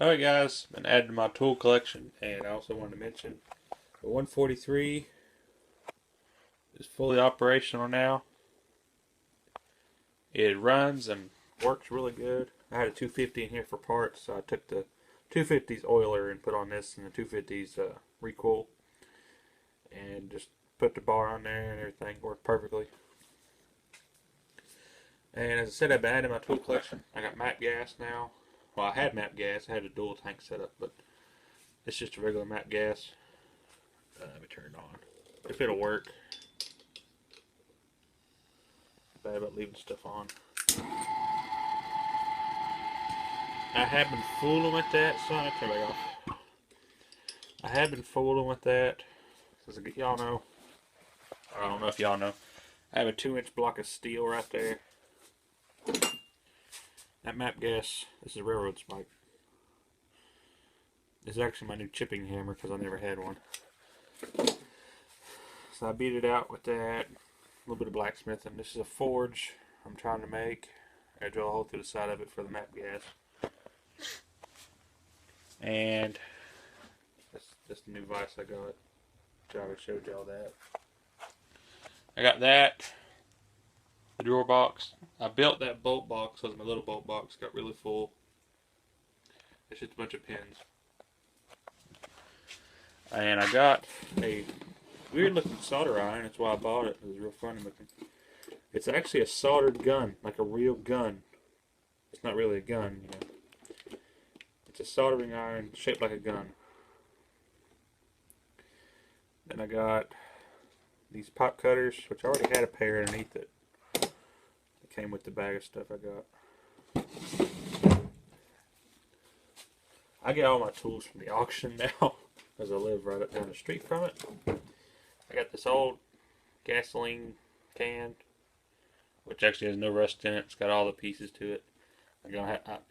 Alright guys, been adding to my tool collection, and I also wanted to mention the 143 is fully operational now. It runs and works really good. I had a 250 in here for parts, so I took the 250's oiler and put on this and the 250's recoil and just put the bar on there and everything worked perfectly. And as I said, I've been adding to my tool collection. I got MAP gas now. Well, I had MAP gas. I had a dual tank set up, but it's just a regular MAP gas. Let me turn it on. If it'll work. Bad about leaving stuff on. I have been fooling with that. Son, turn it off. I have been fooling with that. As y'all know, I don't know if y'all know, I have a 2-inch block of steel right there. That MAP gas, this is a railroad spike. This is actually my new chipping hammer because I never had one. So I beat it out with that. A little bit of blacksmithing. This is a forge I'm trying to make. I drill a hole through the side of it for the MAP gas. And that's the new vise I got. I already showed y'all that. I got that. The drawer box. I built that bolt box because my little bolt box got really full. It's just a bunch of pins. And I got a weird looking solder iron. That's why I bought it. It was real funny looking. It's actually a soldered gun, like a real gun. It's not really a gun, you know. It's a soldering iron shaped like a gun. Then I got these pop cutters, which I already had a pair underneath it. It came with the bag of stuff I got. I get all my tools from the auction now, because I live right up down the street from it. I got this old gasoline can, which actually has no rust in it. It's got all the pieces to it.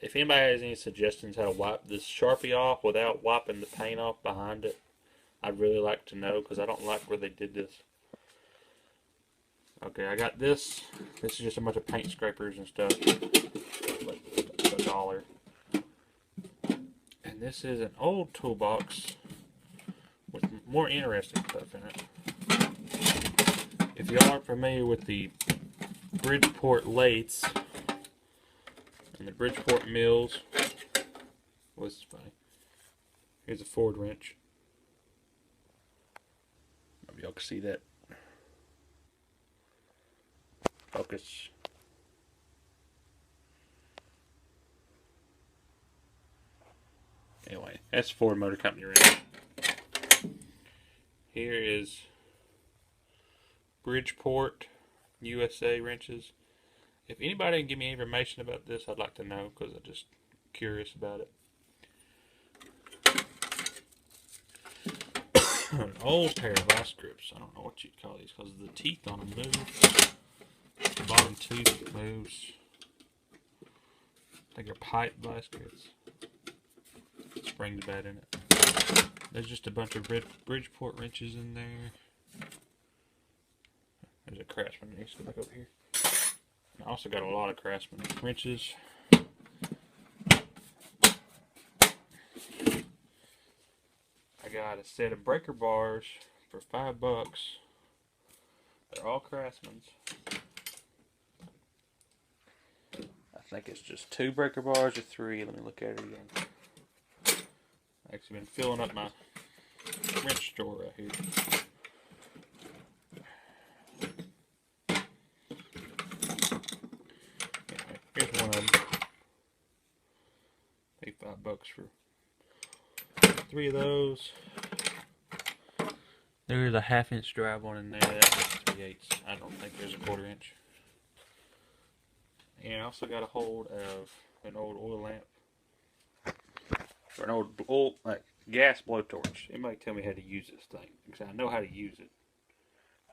If anybody has any suggestions how to wipe this Sharpie off without wiping the paint off behind it, I'd really like to know, because I don't like where they did this. Okay, I got this. This is just a bunch of paint scrapers and stuff. Like $1. And this is an old toolbox with more interesting stuff in it. If y'all aren't familiar with the Bridgeport lathes and the Bridgeport mills, well, this is funny. Here's a Ford wrench. Maybe y'all can see that. Focus. Anyway, that's Ford Motor Company wrench. Here is Bridgeport USA wrenches. If anybody can give me any information about this, I'd like to know, because I'm just curious about it. An old pair of vice grips. I don't know what you'd call these, because the teeth on them move. The bottom tooth moves. I think they're pipe vice grips. Spring bad in it. There's just a bunch of Bridgeport wrenches in there. There's a Craftsman wrench back over here. And I also got a lot of Craftsman wrenches. I got a set of breaker bars for $5. They're all Craftsman's. I think it's just 2 breaker bars or 3. Let me look at it again. I've actually been filling up my wrench store right here. Anyway, here's one of them. Paid $5 for 3 of those. There's a 1/2-inch drive one in there. That's 3/8. I don't think there's a 1/4 inch. And I also got a hold of an old oil lamp. Or an old gas blowtorch. Anybody tell me how to use this thing? Because I know how to use it.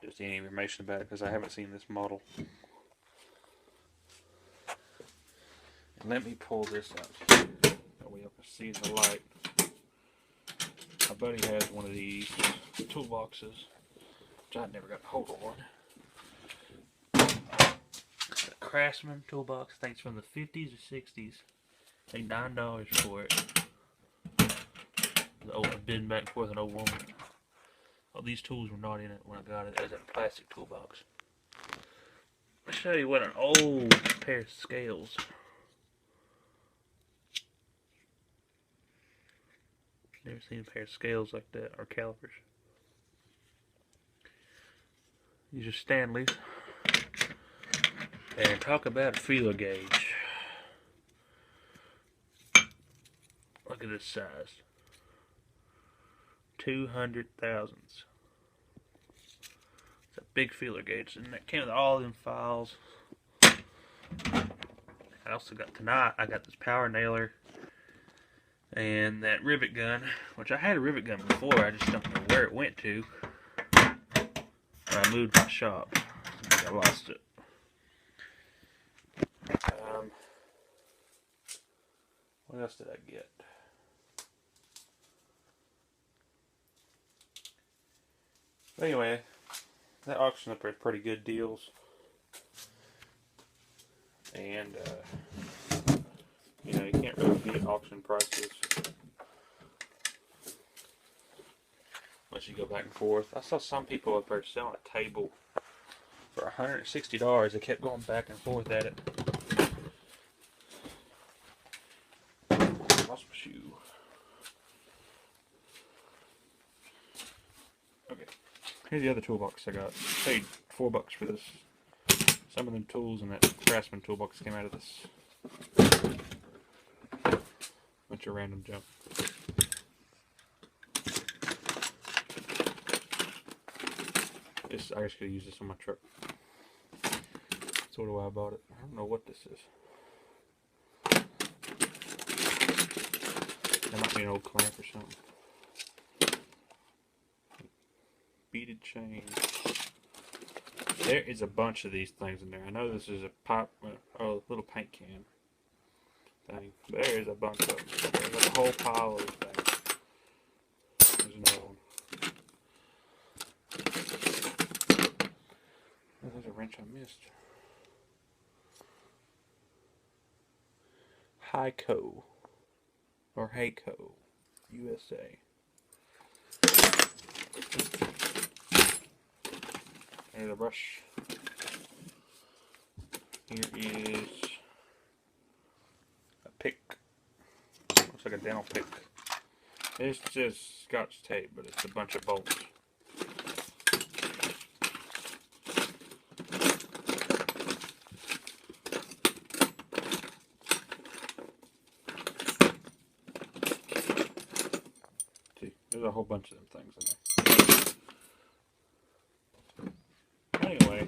Just any information about it, because I haven't seen this model. And let me pull this out. That way you can see the light. My buddy has one of these toolboxes, which I never got a hold of one. It's a Craftsman toolbox. I think it's from the 50s or 60s. Paid $9 for it. I've been back and forth an old woman. Oh, these tools were not in it when I got it as a plastic toolbox. I'll show you what an old pair of scales. Never seen a pair of scales like that, or calipers. These are Stanleys. And talk about a feeler gauge. Look at this size. 200 thousandths. It's a big feeler gauge, and that came with all them files. I also got tonight, I got this power nailer and that rivet gun, which I had a rivet gun before, I just don't know where it went to. I moved my shop. I think I lost it. What else did I get? Anyway, that auction up there is pretty good deals. And, you know, you can't really beat auction prices unless you go back and forth. I saw some people up there selling a table for $160. They kept going back and forth at it. Lost my shoe. Okay, here's the other toolbox I got. Paid $4 for this. Some of them tools in that Craftsman toolbox came out of this. Bunch of random junk. I just could use this on my truck. That's sort of why I bought it. I don't know what this is. That might be an old clamp or something. Beaded chain. There is a bunch of these things in there. I know this is a pipe, a little paint can thing. There is a bunch of them. There's like a whole pile of things. There's another one. Oh, there's a wrench I missed. Hyco or Hayco, USA. Here's a brush. Here is a pick. Looks like a dental pick. It's just Scotch tape, but it's a bunch of bolts. See, there's a whole bunch of them things in there. Anyway,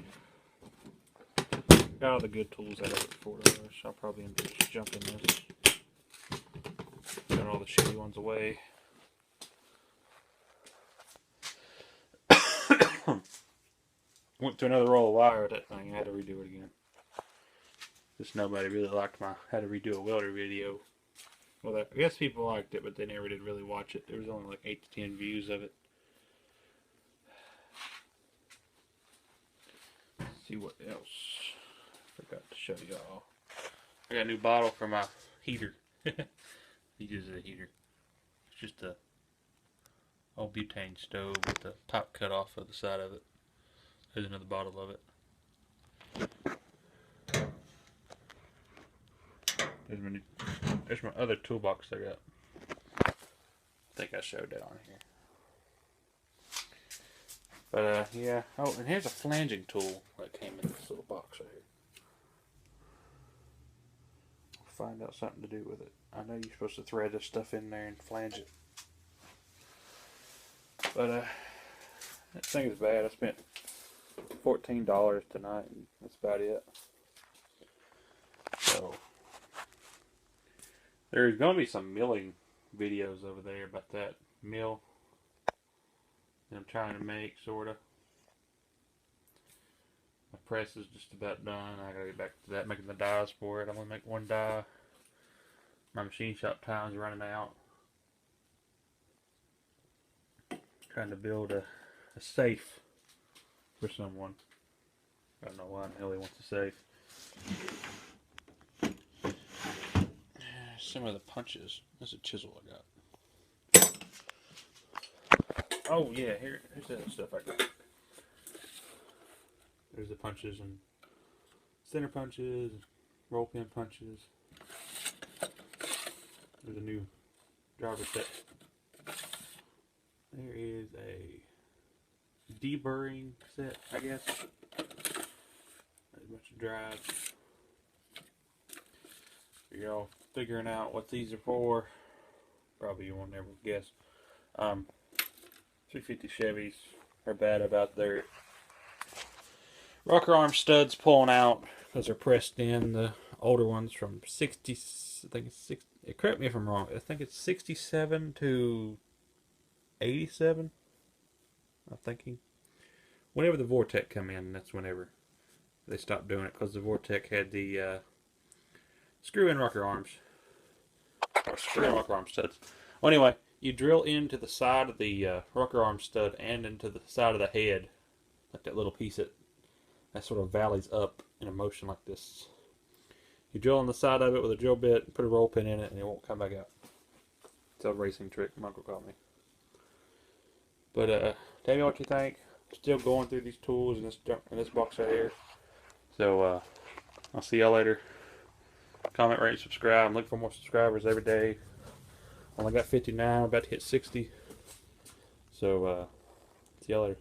got all the good tools out of it for $4. I'll probably end up just jumping this. Got all the shitty ones away. Went through another roll of wire with that thing. I had to redo it again. Just nobody really liked my how to redo a welder video. Well, I guess people liked it, but they never did really watch it. There was only like 8 to 10 views of it. See what else. Forgot to show y'all. I got a new bottle for my heater. He uses a heater. It's just a old butane stove with the top cut off of the side of it. There's another bottle of it. There's my other toolbox I got. I think I showed that on here. But yeah. Oh, and here's a flanging tool that came in this little box right here. I'll find out something to do with it. I know you're supposed to thread this stuff in there and flange it. But that thing is bad. I spent $14 tonight and that's about it. So there's going to be some milling videos over there about that mill that I'm trying to make, sorta. My press is just about done. I gotta get back to that, making the dies for it. I'm gonna make one die. My machine shop time's running out. Trying to build a safe for someone. I don't know why in the hell he wants a safe. Some of the punches. That's a chisel I got. Oh yeah, here's the other stuff I got. There's the punches and center punches, roll pin punches. There's a new driver set. There is a deburring set, I guess. There's a bunch of drives. You're all figuring out what these are for. Probably you won't ever guess. 350 Chevys are bad about their rocker arm studs pulling out because they're pressed in. The older ones from 60, I think it's 60, correct me if I'm wrong, I think it's 67 to 87, I'm thinking. Whenever the Vortec come in, that's whenever they stopped doing it, because the Vortec had the screw-in rocker arms. Or screw-in rocker arm studs. Well, anyway, you drill into the side of the rocker arm stud and into the side of the head, like that little piece that sort of valleys up in a motion like this. You drill on the side of it with a drill bit, put a roll pin in it, and it won't come back out. It's a racing trick, my uncle called me. But tell me what you think. I'm still going through these tools in this box right here. So I'll see y'all later. Comment, rate, subscribe. I'm looking for more subscribers every day. Only got 59. I'm about to hit 60. So see y'all later.